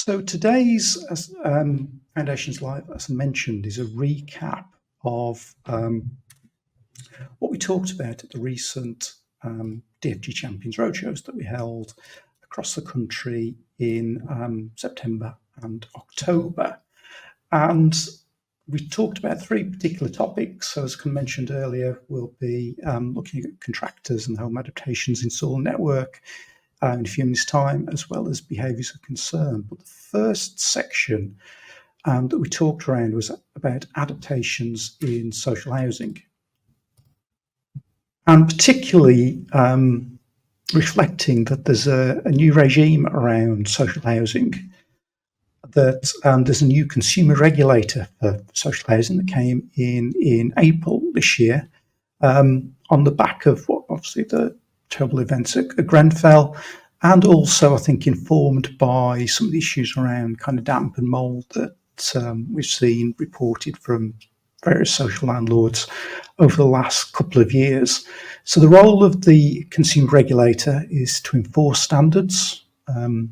So today's Foundations Live, as I mentioned, is a recap of what we talked about at the recent DFG Champions Roadshows that we held across the country in September and October. And we talked about three particular topics. So as I mentioned earlier, we'll be looking at contractors and home adaptations in soil network in a few minutes' time, as well as behaviours of concern. But the first section that we talked around was about adaptations in social housing, and particularly reflecting that there's a new regime around social housing, that there's a new consumer regulator for social housing that came in April this year, on the back of what obviously the terrible events at Grenfell, and also I think informed by some of the issues around kind of damp and mould that we've seen reported from various social landlords over the last couple of years. So the role of the consumer regulator is to enforce standards on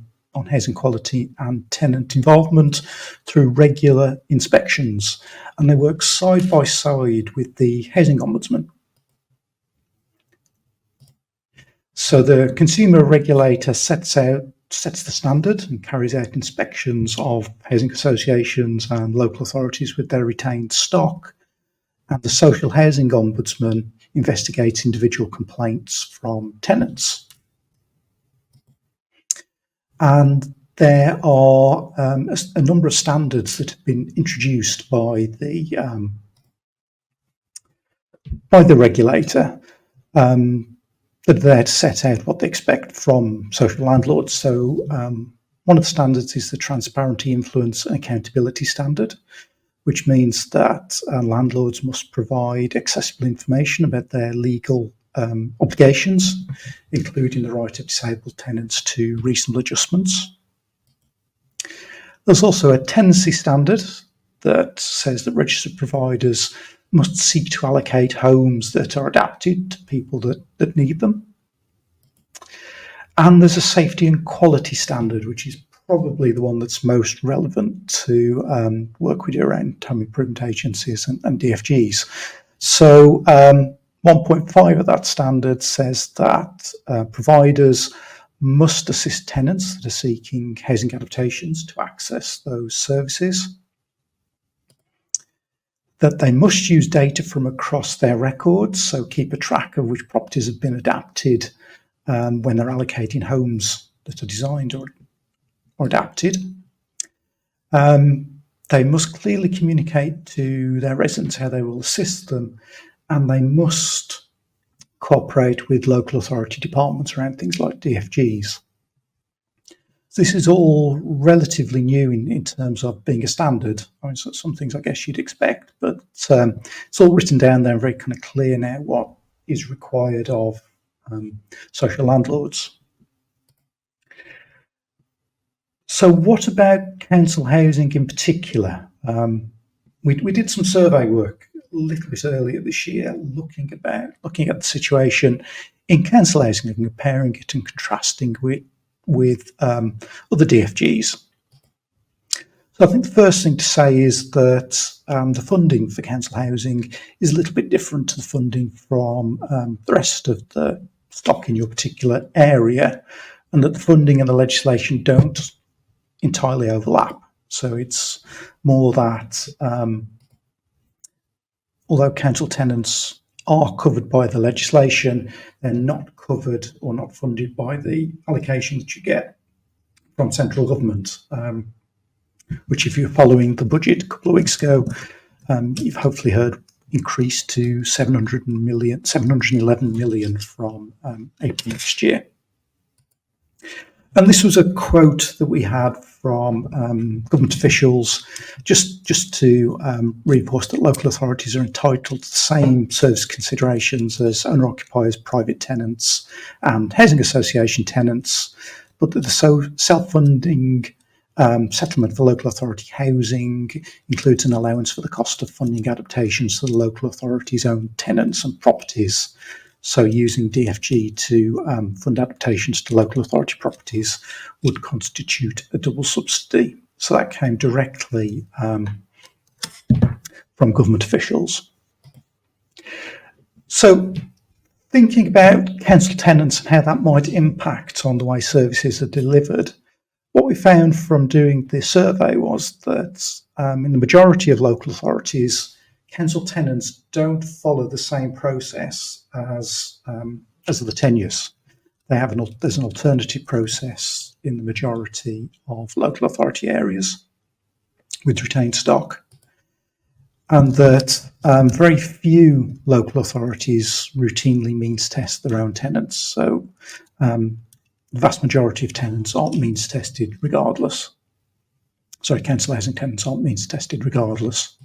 housing quality and tenant involvement through regular inspections, and they work side by side with the housing ombudsman. So the consumer regulator sets the standard and carries out inspections of housing associations and local authorities with their retained stock, and the social housing ombudsman investigates individual complaints from tenants. And there are a number of standards that have been introduced by the regulator that are there to set out what they expect from social landlords. So one of the standards is the transparency, influence and accountability standard, which means that landlords must provide accessible information about their legal obligations, including the right of disabled tenants to reasonable adjustments. There's also a tenancy standard that says that registered providers must seek to allocate homes that are adapted to people that need them. And there's a safety and quality standard, which is probably the one that's most relevant to work we do around home improvement agencies and DFGs. So 1.5 of that standard says that providers must assist tenants that are seeking housing adaptations to access those services, that they must use data from across their records, so keep a track of which properties have been adapted when they're allocating homes that are designed or adapted. They must clearly communicate to their residents how they will assist them, and they must cooperate with local authority departments around things like DFGs. This is all relatively new in terms of being a standard. I mean, so some things I guess you'd expect, but it's all written down there and very kind of clear now what is required of social landlords. So what about council housing in particular? We did some survey work a little bit earlier this year looking at the situation in council housing and comparing it and contrasting with other DFGs. So I think the first thing to say is that the funding for council housing is a little bit different to the funding from the rest of the stock in your particular area, and that the funding and the legislation don't entirely overlap. So it's more that although council tenants are covered by the legislation, they're not covered or not funded by the allocation that you get from central government, which, if you're following the budget a couple of weeks ago, you've hopefully heard increased to 711 million from April next year. And this was a quote that we had from government officials, just to reinforce that local authorities are entitled to the same service considerations as owner-occupiers, private tenants and housing association tenants, but that the self-funding settlement for local authority housing includes an allowance for the cost of funding adaptations to the local authority's own tenants and properties. So using DFG to fund adaptations to local authority properties would constitute a double subsidy. So that came directly from government officials. So thinking about council tenants and how that might impact on the way services are delivered, what we found from doing this survey was that in the majority of local authorities, council tenants don't follow the same process as the tenures. There's an alternative process in the majority of local authority areas with retained stock, and that very few local authorities routinely means test their own tenants. So the vast majority of tenants aren't means tested regardless. Sorry, council housing tenants aren't means tested regardless.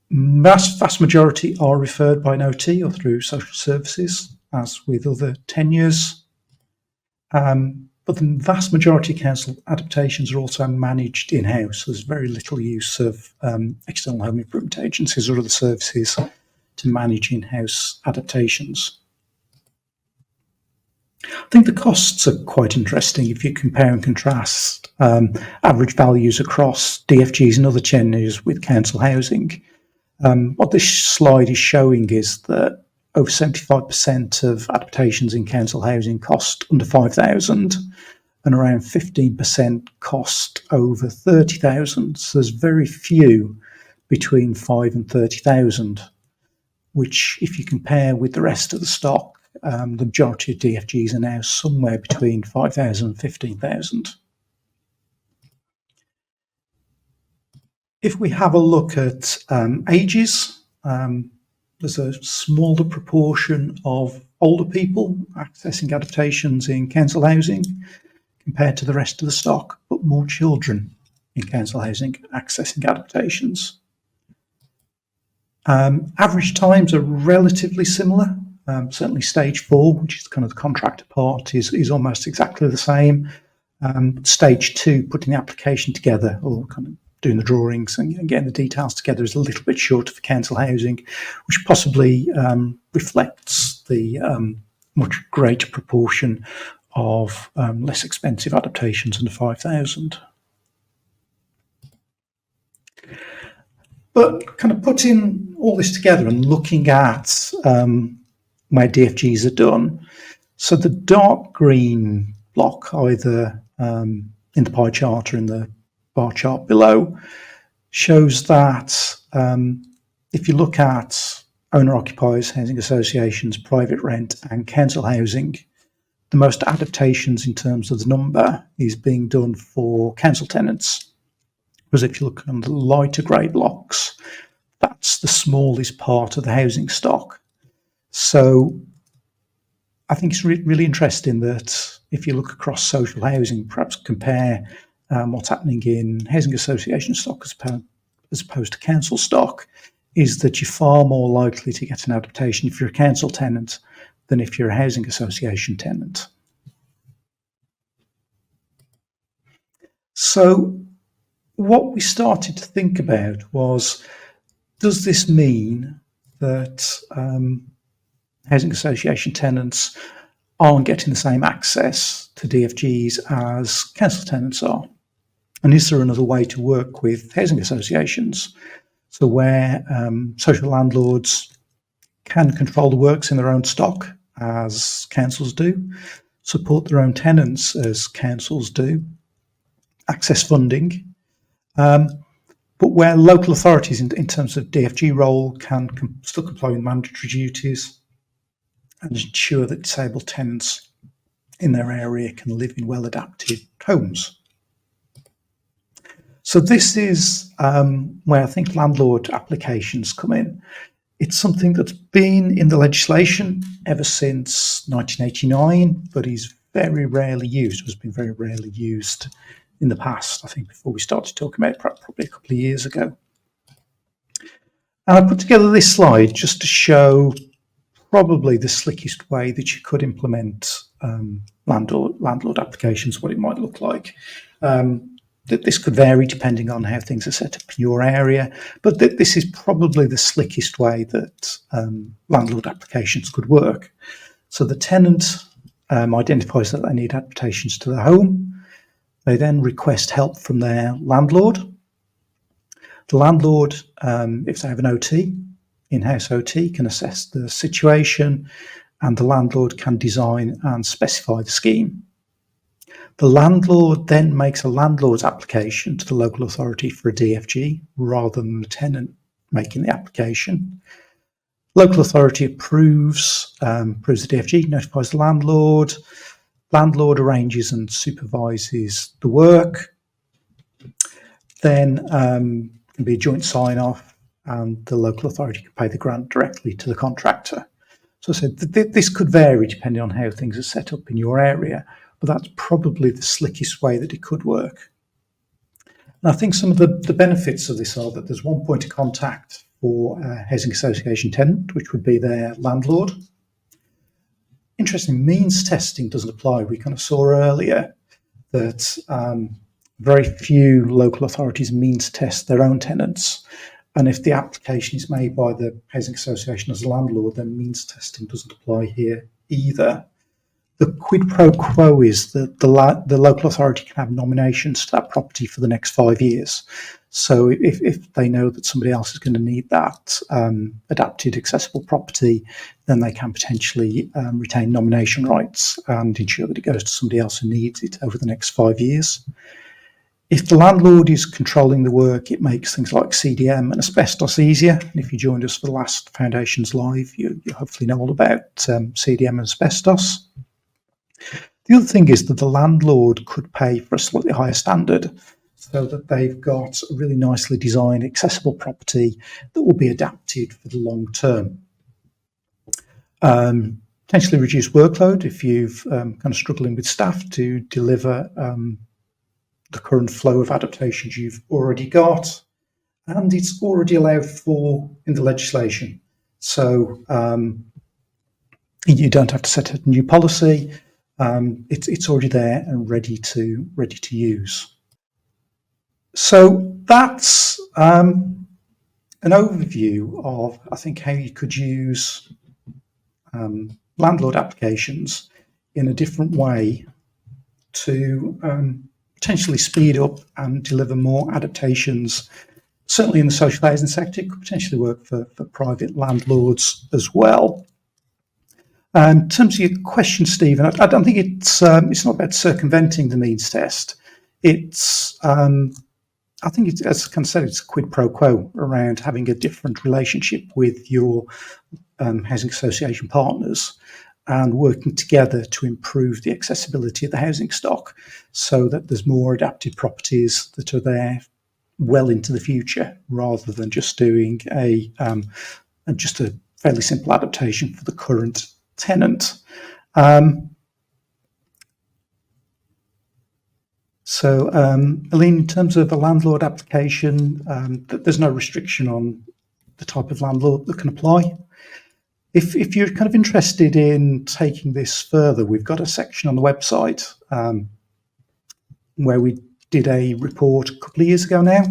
Vast majority are referred by an OT or through social services, as with other tenures. But the vast majority of council adaptations are also managed in-house. There's very little use of external home improvement agencies or other services to manage in-house adaptations. I think the costs are quite interesting if you compare and contrast average values across DFGs and other tenures with council housing. What this slide is showing is that over 75% of adaptations in council housing cost under 5,000 and around 15% cost over 30,000. So there's very few between 5 and 30,000, which if you compare with the rest of the stock, the majority of DFGs are now somewhere between 5,000 and 15,000. If we have a look at ages, there's a smaller proportion of older people accessing adaptations in council housing compared to the rest of the stock, but more children in council housing accessing adaptations. Average times are relatively similar. Certainly stage 4, which is kind of the contractor part, is almost exactly the same. Stage 2, putting the application together or kind of doing the drawings and getting the details together, is a little bit shorter for council housing, which possibly reflects the much greater proportion of less expensive adaptations under 5,000. But kind of putting all this together and looking at where DFGs are done, so the dark green block, either in the pie chart or in the bar chart below, shows that if you look at owner-occupiers, housing associations, private rent and council housing, the most adaptations in terms of the number is being done for council tenants. Because if you look on the lighter grey blocks, that's the smallest part of the housing stock. So I think it's really interesting that if you look across social housing, perhaps compare what's happening in housing association stock as opposed to council stock, is that you're far more likely to get an adaptation if you're a council tenant than if you're a housing association tenant. So what we started to think about was, does this mean that housing association tenants aren't getting the same access to DFGs as council tenants are? And is there another way to work with housing associations? So where social landlords can control the works in their own stock, as councils do, support their own tenants, as councils do, access funding, but where local authorities in terms of DFG role can still comply with mandatory duties and ensure that disabled tenants in their area can live in well-adapted homes. So this is where I think landlord applications come in. It's something that's been in the legislation ever since 1989, but is very rarely used. It has been very rarely used in the past, I think, before we started talking about it, probably a couple of years ago. And I put together this slide just to show probably the slickest way that you could implement landlord applications, what it might look like. That this could vary depending on how things are set up in your area, but this is probably the slickest way that landlord applications could work. So the tenant identifies that they need adaptations to their home. They then request help from their landlord. The landlord, if they have an OT, in-house OT, can assess the situation, and the landlord can design and specify the scheme. The landlord then makes a landlord's application to the local authority for a DFG rather than the tenant making the application. Local authority approves the DFG, notifies the landlord. Landlord arranges and supervises the work. Then can be a joint sign-off, and the local authority can pay the grant directly to the contractor. So I said this could vary depending on how things are set up in your area, but that's probably the slickest way that it could work. And I think some of the benefits of this are that there's one point of contact for a housing association tenant, which would be their landlord. Interesting, means testing doesn't apply. We kind of saw earlier that very few local authorities means test their own tenants. And if the application is made by the housing association as a landlord, then means testing doesn't apply here either. The quid pro quo is that the local authority can have nominations to that property for the next 5 years. So if they know that somebody else is going to need that adapted accessible property, then they can potentially retain nomination rights and ensure that it goes to somebody else who needs it over the next 5 years. If the landlord is controlling the work, it makes things like CDM and asbestos easier. And if you joined us for the last Foundations Live, you hopefully know all about CDM and asbestos. The other thing is that the landlord could pay for a slightly higher standard so that they've got a really nicely designed, accessible property that will be adapted for the long term. Potentially reduce workload if you've kind of struggling with staff to deliver the current flow of adaptations you've already got, and it's already allowed for in the legislation. So you don't have to set a new policy. It's already there and ready to use. So that's an overview of, I think, how you could use landlord applications in a different way to potentially speed up and deliver more adaptations. Certainly in the social housing sector, it could potentially work for private landlords as well. In terms of your question, Stephen, I don't think it's not about circumventing the means test. It's I think it's, as I kind of said, it's a quid pro quo around having a different relationship with your housing association partners and working together to improve the accessibility of the housing stock so that there's more adapted properties that are there well into the future, rather than just doing just a fairly simple adaptation for the current tenant. Aline, in terms of a landlord application, there's no restriction on the type of landlord that can apply. If you're kind of interested in taking this further, we've got a section on the website where we did a report a couple of years ago now,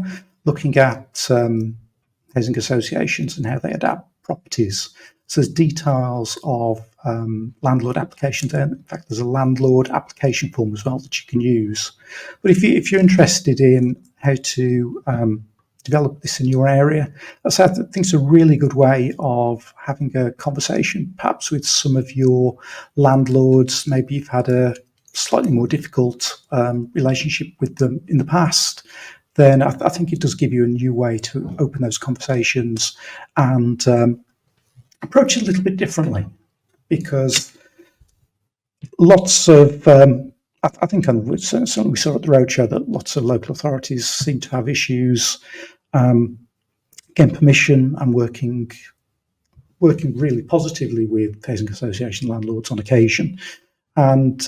looking at housing associations and how they adapt properties. So there's details of landlord applications there. In fact, there's a landlord application form as well that you can use. But if you're interested in how to develop this in your area, I think it's a really good way of having a conversation, perhaps with some of your landlords. Maybe you've had a slightly more difficult relationship with them in the past. Then I think it does give you a new way to open those conversations and approach it a little bit differently, because lots of I think certainly we saw at the roadshow that lots of local authorities seem to have issues getting permission and working really positively with housing association landlords on occasion. And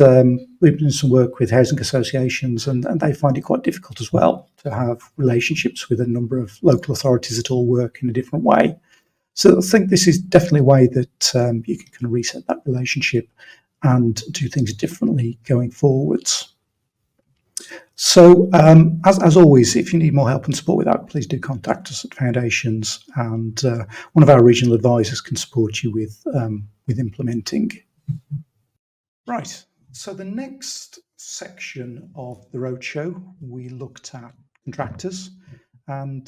we've done some work with housing associations, and they find it quite difficult as well to have relationships with a number of local authorities that all work in a different way. So I think this is definitely a way that you can kind of reset that relationship and do things differently going forwards. So, as always, if you need more help and support with that, please do contact us at Foundations, and one of our regional advisors can support you with implementing. Right. So the next section of the roadshow, we looked at contractors, and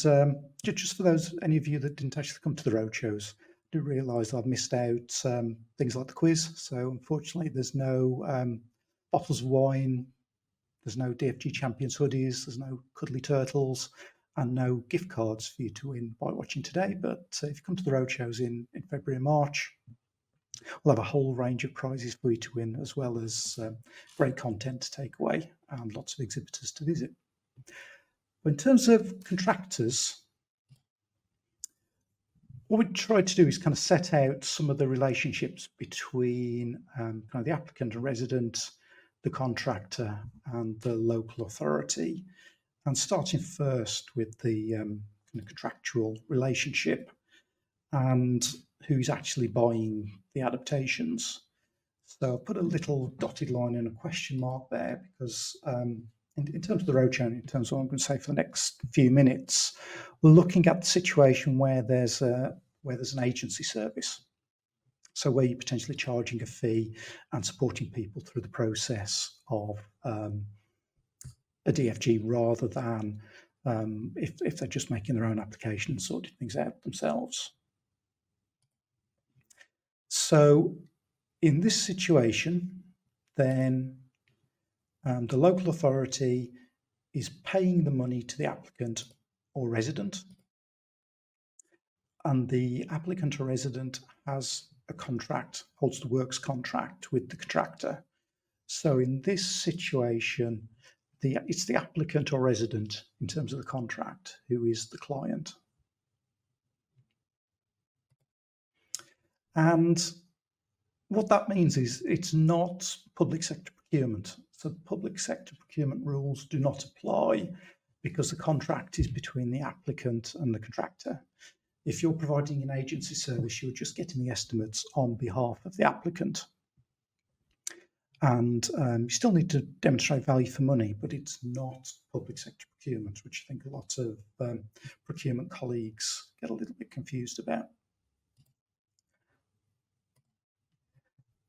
just for those any of you that didn't actually come to the roadshows, do realise I've missed out things like the quiz. So unfortunately, there's no bottles of wine, there's no DFG Champions hoodies, there's no cuddly turtles, and no gift cards for you to win by watching today. But if you come to the roadshows in February and March, we'll have a whole range of prizes for you to win, as well as great content to take away and lots of exhibitors to visit. In terms of contractors, what we try to do is kind of set out some of the relationships between kind of the applicant and resident, the contractor, and the local authority. And starting first with the kind of contractual relationship and who's actually buying the adaptations. So I'll put a little dotted line and a question mark there because in terms of the roadshow, in terms of what I'm going to say for the next few minutes, we're looking at the situation where there's an agency service. So where you're potentially charging a fee and supporting people through the process of a DFG rather than if they're just making their own application and sorting things out themselves. So in this situation, then the local authority is paying the money to the applicant or resident, and the applicant or resident has a contract, holds the works contract with the contractor. So in this situation, it's the applicant or resident in terms of the contract who is the client. And what that means is it's not public sector procurement. So public sector procurement rules do not apply because the contract is between the applicant and the contractor. If you're providing an agency service, you're just getting the estimates on behalf of the applicant. And you still need to demonstrate value for money, but it's not public sector procurement, which I think a lot of procurement colleagues get a little bit confused about.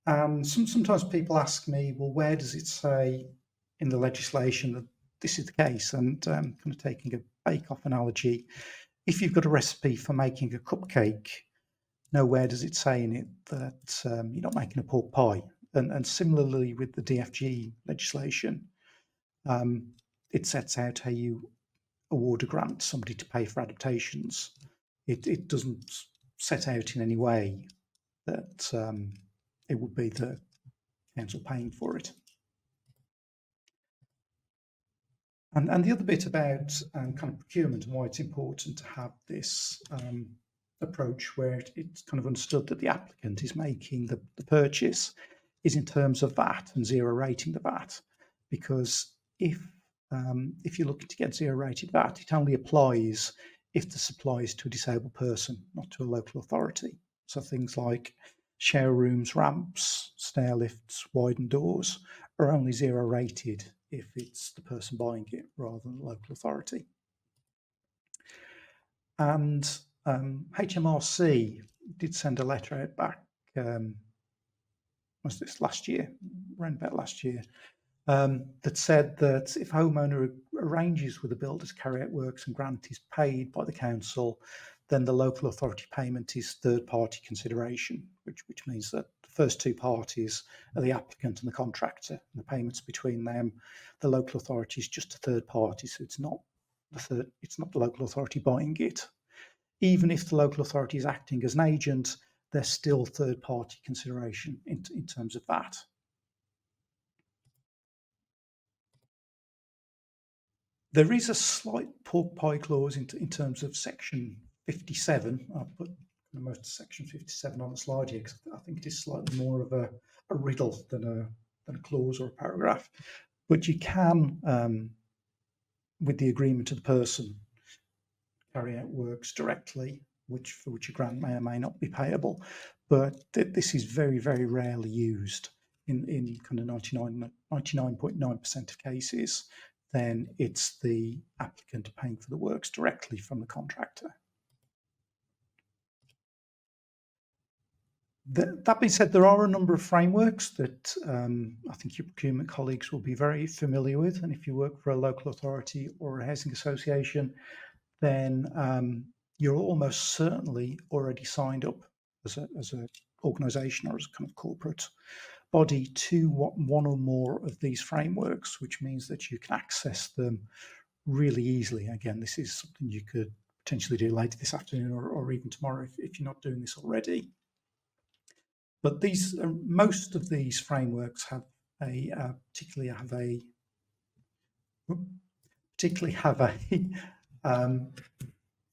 And sometimes people ask me, well, where does it say in the legislation that this is the case? And kind of taking a bake-off analogy, if you've got a recipe for making a cupcake, nowhere does it say in it that you're not making a pork pie. And similarly with the DFG legislation, it sets out how you award a grant to somebody to pay for adaptations. It doesn't set out in any way that it would be the council paying for it. And the other bit about kind of procurement and why it's important to have this approach where it's kind of understood that the applicant is making the purchase is in terms of VAT and zero rating the VAT, because if you're looking to get zero rated VAT, it only applies if the supply is to a disabled person, not to a local authority. So things like shower rooms, ramps, stair lifts, widened doors are only zero rated if it's the person buying it rather than the local authority. And HMRC did send a letter out back, was this last year, around about last year, that said that if a homeowner arranges with a builder to carry out works and grant is paid by the council, then the local authority payment is third-party consideration, which means that the first two parties are the applicant and the contractor, and the payments between them. The local authority is just a third party, so it's not the local authority buying it. Even if the local authority is acting as an agent, there's still third-party consideration in terms of that. There is a slight pork pie clause in terms of section 57. I'll put most of section 57 on the slide here because I think it is slightly more of a riddle than a clause or a paragraph. But you can, with the agreement of the person, carry out works directly, for which a grant may or may not be payable. But this is very, very rarely used. In kind of 99.9% of cases, then it's the applicant paying for the works directly from the contractor. That being said, there are a number of frameworks that I think your procurement colleagues will be very familiar with. And if you work for a local authority or a housing association, then you're almost certainly already signed up as an organisation or as a kind of corporate body to one or more of these frameworks, which means that you can access them really easily. Again, this is something you could potentially do later this afternoon or even tomorrow if you're not doing this already. But most of these frameworks have particularly have a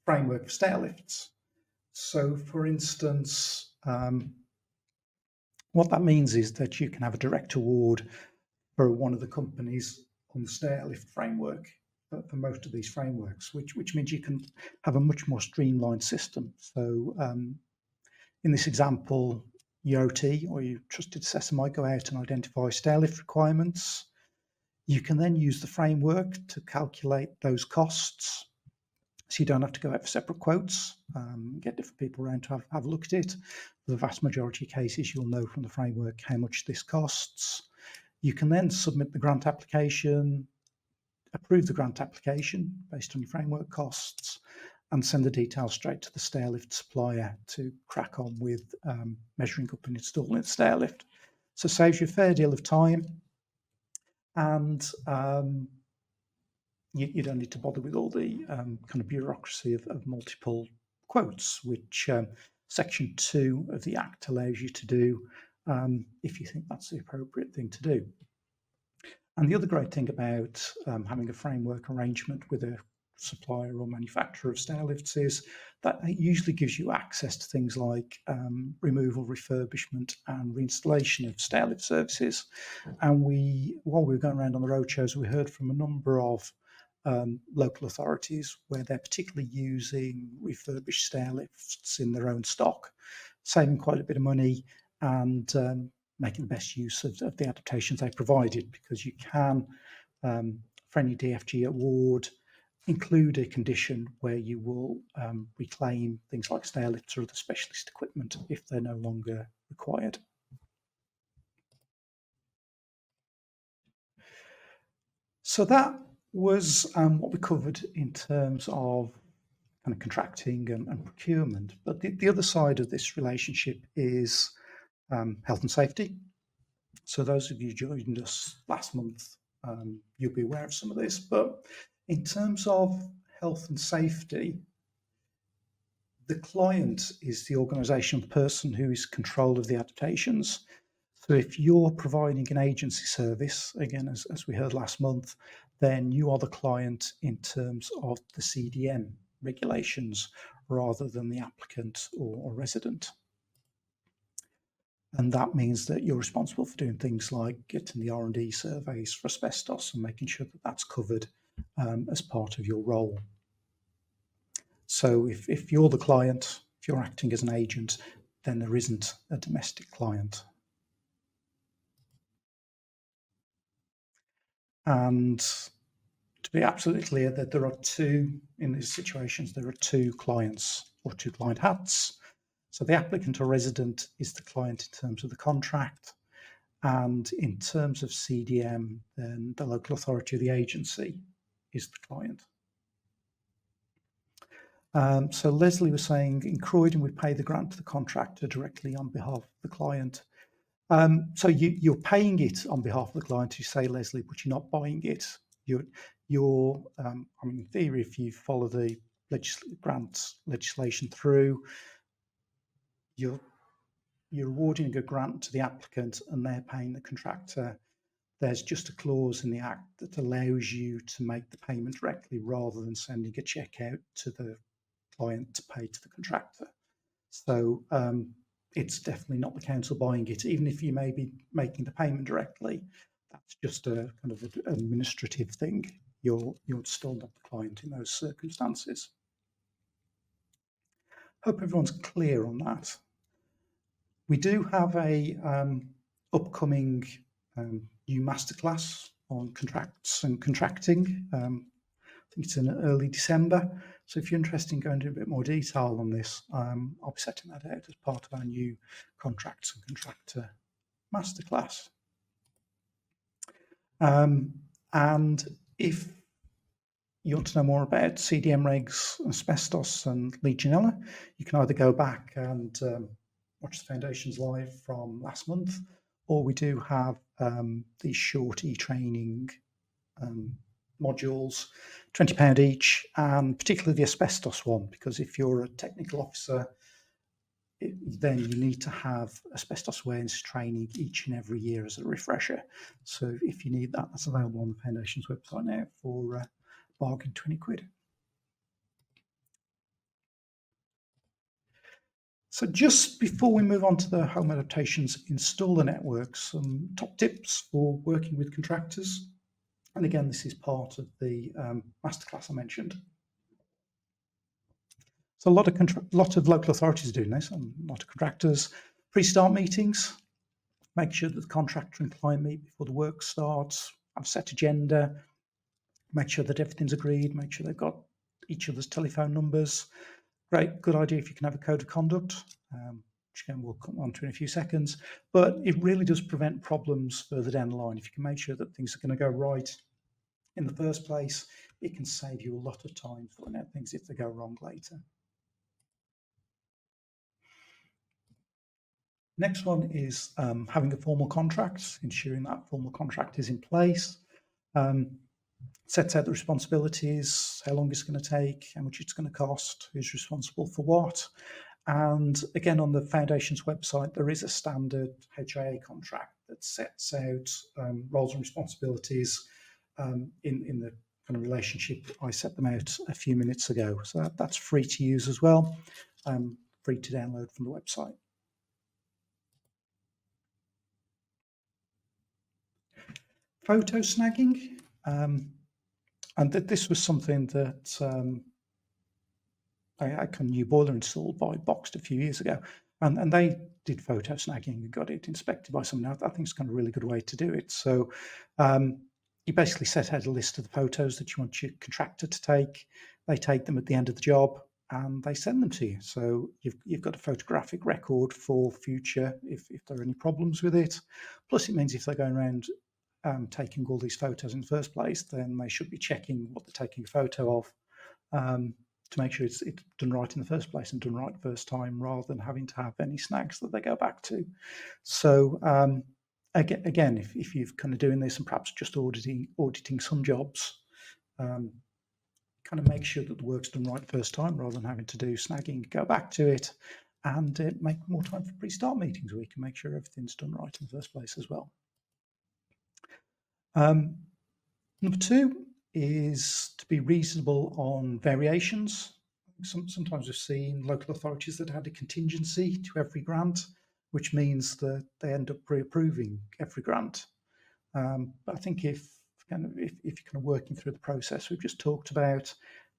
framework for stair lifts. So, for instance, what that means is that you can have a direct award for one of the companies on the stair lift framework for most of these frameworks, which means you can have a much more streamlined system. So, in this example, your OT or your trusted assessor might go out and identify stair lift requirements. You can then use the framework to calculate those costs. So you don't have to go out for separate quotes, get different people around to have a look at it. For the vast majority of cases, you'll know from the framework how much this costs. You can then submit the grant application, approve the grant application based on your framework costs, and send the details straight to the stair lift supplier to crack on with measuring up and installing the stair lift. So it saves you a fair deal of time, and you don't need to bother with all the kind of bureaucracy of multiple quotes, which Section 2 of the Act allows you to do if you think that's the appropriate thing to do. And the other great thing about having a framework arrangement with a supplier or manufacturer of stair lifts is that it usually gives you access to things like removal, refurbishment and reinstallation of stair lift services. And while we were going around on the roadshows, we heard from a number of local authorities where they're particularly using refurbished stair lifts in their own stock, saving quite a bit of money and making the best use of the adaptations they provided, because you can, for any DFG award, include a condition where you will reclaim things like stair lifts or other specialist equipment if they're no longer required. So that was what we covered in terms of kind of contracting and procurement. But the other side of this relationship is health and safety. So those of you who joined us last month, you'll be aware of some of this. But in terms of health and safety, the client is the organisation, the person who is in control of the adaptations. So if you're providing an agency service, again, as we heard last month, then you are the client in terms of the CDM regulations rather than the applicant or resident. And that means that you're responsible for doing things like getting the R&D surveys for asbestos and making sure that that's covered as part of your role. So if you're the client, if you're acting as an agent, then there isn't a domestic client. And to be absolutely clear, that there are two, in these situations, there are two clients or two client hats. So the applicant or resident is the client in terms of the contract. And in terms of CDM, then the local authority or the agency is the client. So Leslie was saying, in Croydon, we pay the grant to the contractor directly on behalf of the client. So you're paying it on behalf of the client, you say, Leslie, but you're not buying it. I mean, in theory, if you follow the grant legislation through, you're awarding a grant to the applicant and they're paying the contractor. There's just a clause in the Act that allows you to make the payment directly rather than sending a cheque out to the client to pay to the contractor. So it's definitely not the council buying it, even if you may be making the payment directly. That's just a kind of an administrative thing. You're still not the client in those circumstances. Hope everyone's clear on that. We do have a upcoming new masterclass on contracts and contracting. I think it's in early December. So if you're interested in going into a bit more detail on this, I'll be setting that out as part of our new contracts and contractor masterclass. And if you want to know more about CDM regs, asbestos and Legionella, you can either go back and watch the Foundations Live from last month, or we do have these short e-training modules, £20 each, and particularly the asbestos one, because if you're a technical officer, then you need to have asbestos awareness training each and every year as a refresher. So if you need that, that's available on the Foundation's website now for bargain £20. So just before we move on to the home adaptations installer network, some top tips for working with contractors. And again, this is part of the masterclass I mentioned. So a lot of local authorities are doing this, and a lot of contractors. Pre-start meetings, make sure that the contractor and client meet before the work starts, have a set agenda, make sure that everything's agreed, make sure they've got each other's telephone numbers. Great, good idea if you can have a code of conduct, which again we'll come on to in a few seconds, but it really does prevent problems further down the line. If you can make sure that things are going to go right in the first place, it can save you a lot of time sorting out things if they go wrong later. Next one is having a formal contract, ensuring that formal contract is in place. Sets out the responsibilities, how long it's going to take, how much it's going to cost, who's responsible for what. And again, on the Foundation's website, there is a standard HIA contract that sets out roles and responsibilities in the kind of relationship. I set them out a few minutes ago. So that's free to use as well, free to download from the website. Photo snagging. And this was something that I had a new boiler installed by Boxed a few years ago, and they did photo snagging and got it inspected by someone else. I think it's kind of a really good way to do it. So you basically set out a list of the photos that you want your contractor to take. They take them at the end of the job and they send them to you. So you've got a photographic record for future if there are any problems with it. Plus it means if they're going around taking all these photos in the first place, then they should be checking what they're taking a photo of to make sure it's done right in the first place and done right first time, rather than having to have any snags that they go back to. So again, if you're kind of doing this and perhaps just auditing some jobs, kind of make sure that the work's done right first time, rather than having to do snagging, go back to it, and make more time for pre-start meetings where you can make sure everything's done right in the first place as well. Number two is to be reasonable on variations. Sometimes we've seen local authorities that had a contingency to every grant, which means that they end up pre-approving every grant. But I think if you're kind of working through the process we've just talked about,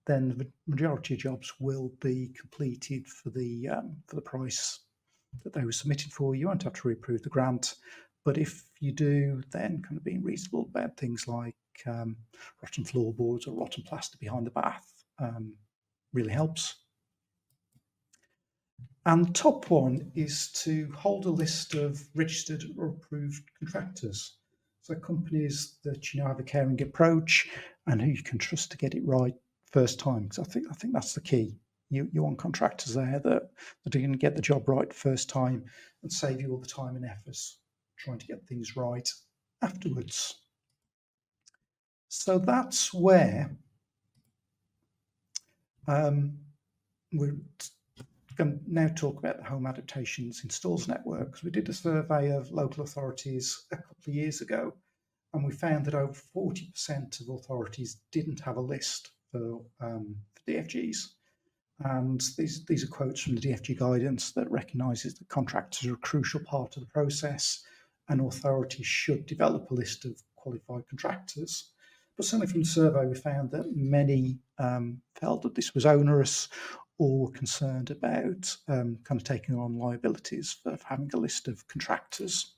then the majority of jobs will be completed for the price that they were submitted for. You won't have to reapprove the grant. But if you do, then kind of being reasonable about things like rotten floorboards or rotten plaster behind the bath really helps. And the top one is to hold a list of registered or approved contractors. So companies that you know have a caring approach and who you can trust to get it right first time. Because I think that's the key. You want contractors there that are going to get the job right first time and save you all the time and effort trying to get things right afterwards. So that's where we're going to now talk about the Home Adaptations Installs Network, because we did a survey of local authorities a couple of years ago, and we found that over 40% of authorities didn't have a list for DFGs. And these are quotes from the DFG guidance that recognises that contractors are a crucial part of the process, and authorities should develop a list of qualified contractors. But certainly from the survey, we found that many felt that this was onerous, or were concerned about kind of taking on liabilities for having a list of contractors.